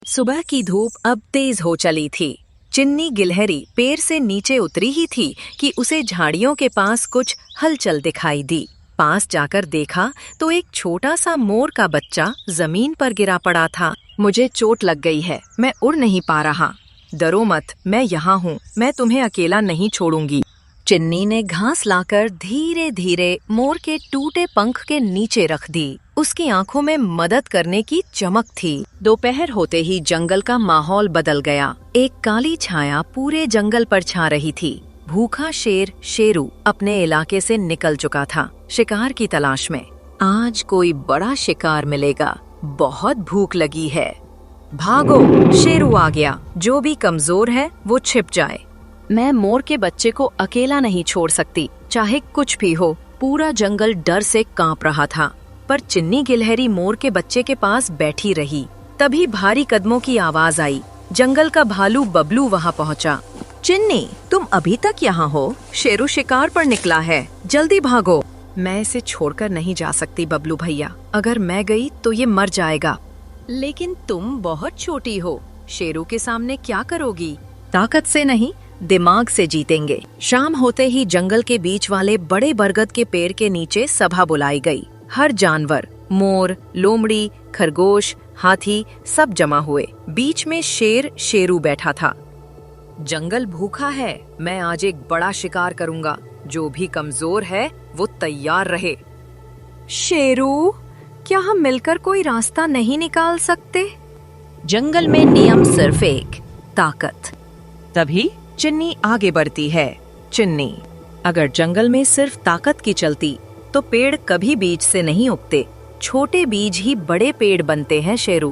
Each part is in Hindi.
सुबह की धूप अब तेज हो चली थी। चिन्नी गिलहरी पेड़ से नीचे उतरी ही थी कि उसे झाड़ियों के पास कुछ हलचल दिखाई दी। पास जाकर देखा तो एक छोटा सा मोर का बच्चा जमीन पर गिरा पड़ा था। मुझे चोट लग गई है, मैं उड़ नहीं पा रहा। डरो मत, मैं यहाँ हूँ, मैं तुम्हें अकेला नहीं छोड़ूंगी। चिन्नी ने घास लाकर धीरे धीरे मोर के टूटे पंख के नीचे रख दी। उसकी आंखों में मदद करने की चमक थी। दोपहर होते ही जंगल का माहौल बदल गया। एक काली छाया पूरे जंगल पर छा रही थी। भूखा शेर शेरू अपने इलाके से निकल चुका था, शिकार की तलाश में। आज कोई बड़ा शिकार मिलेगा, बहुत भूख लगी है। भागो, शेरू आ गया। जो भी कमजोर है वो छिप जाए। मैं मोर के बच्चे को अकेला नहीं छोड़ सकती, चाहे कुछ भी हो। पूरा जंगल डर से कांप रहा था, पर चिन्नी गिलहरी मोर के बच्चे के पास बैठी रही। तभी भारी कदमों की आवाज आई। जंगल का भालू बबलू वहां पहुंचा। चिन्नी, तुम अभी तक यहाँ हो? शेरू शिकार पर निकला है, जल्दी भागो। मैं इसे छोड़कर नहीं जा सकती बबलू भैया, अगर मैं गई तो ये मर जाएगा। लेकिन तुम बहुत छोटी हो, शेरू के सामने क्या करोगी? ताकत से नहीं, दिमाग से जीतेंगे। शाम होते ही जंगल के बीच वाले बड़े बरगद के पेड़ के नीचे सभा बुलाई गई। हर जानवर, मोर, लोमड़ी, खरगोश, हाथी सब जमा हुए। बीच में शेर शेरू बैठा था। जंगल भूखा है, मैं आज एक बड़ा शिकार करूंगा। जो भी कमजोर है वो तैयार रहे। शेरू, क्या हम मिलकर कोई रास्ता नहीं निकाल सकते? जंगल में नियम सिर्फ एक, ताकत। तभी चिन्नी आगे बढ़ती है। चिन्नी, अगर जंगल में सिर्फ ताकत की चलती तो पेड़ कभी बीज से नहीं उगते। छोटे बीज ही बड़े पेड़ बनते हैं शेरू।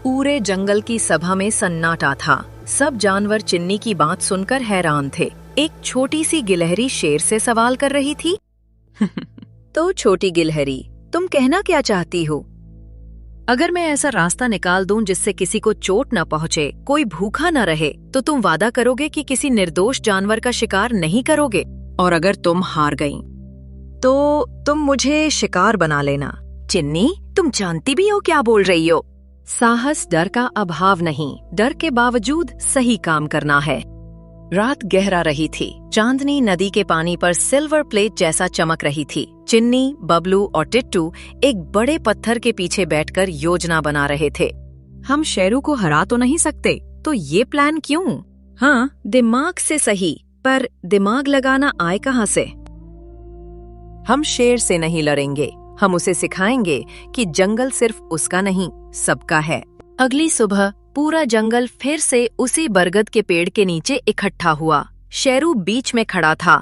पूरे जंगल की सभा में सन्नाटा था। सब जानवर चिन्नी की बात सुनकर हैरान थे। एक छोटी सी गिलहरी शेर से सवाल कर रही थी। तो छोटी गिलहरी, तुम कहना क्या चाहती हो? अगर मैं ऐसा रास्ता निकाल दूं जिससे किसी को चोट न पहुंचे, कोई भूखा न रहे, तो तुम वादा करोगे कि किसी निर्दोष जानवर का शिकार नहीं करोगे? और अगर तुम हार गईं, तो तुम मुझे शिकार बना लेना। चिन्नी, तुम जानती भी हो क्या बोल रही हो? साहस डर का अभाव नहीं, डर के बावजूद सही काम करना है। रात गहरा रही थी। चांदनी नदी के पानी पर सिल्वर प्लेट जैसा चमक रही थी। चिन्नी, बबलू और टिट्टू एक बड़े पत्थर के पीछे बैठकर योजना बना रहे थे। हम शेरू को हरा तो नहीं सकते, तो ये प्लान क्यों? हाँ, दिमाग से सही, पर दिमाग लगाना आए कहाँ से? हम शेर से नहीं लड़ेंगे, हम उसे सिखाएंगे कि जंगल सिर्फ उसका नहीं, सबका है। अगली सुबह पूरा जंगल फिर से उसी बरगद के पेड़ के नीचे इकट्ठा हुआ। शेरू बीच में खड़ा था।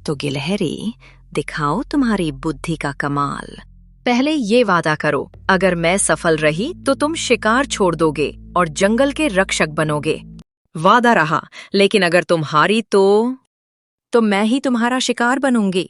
तो गिलहरी, दिखाओ तुम्हारी बुद्धि का कमाल। पहले ये वादा करो, अगर मैं सफल रही तो तुम शिकार छोड़ दोगे और जंगल के रक्षक बनोगे। वादा रहा, लेकिन अगर तुम हारी तो मैं ही तुम्हारा शिकार बनूंगी।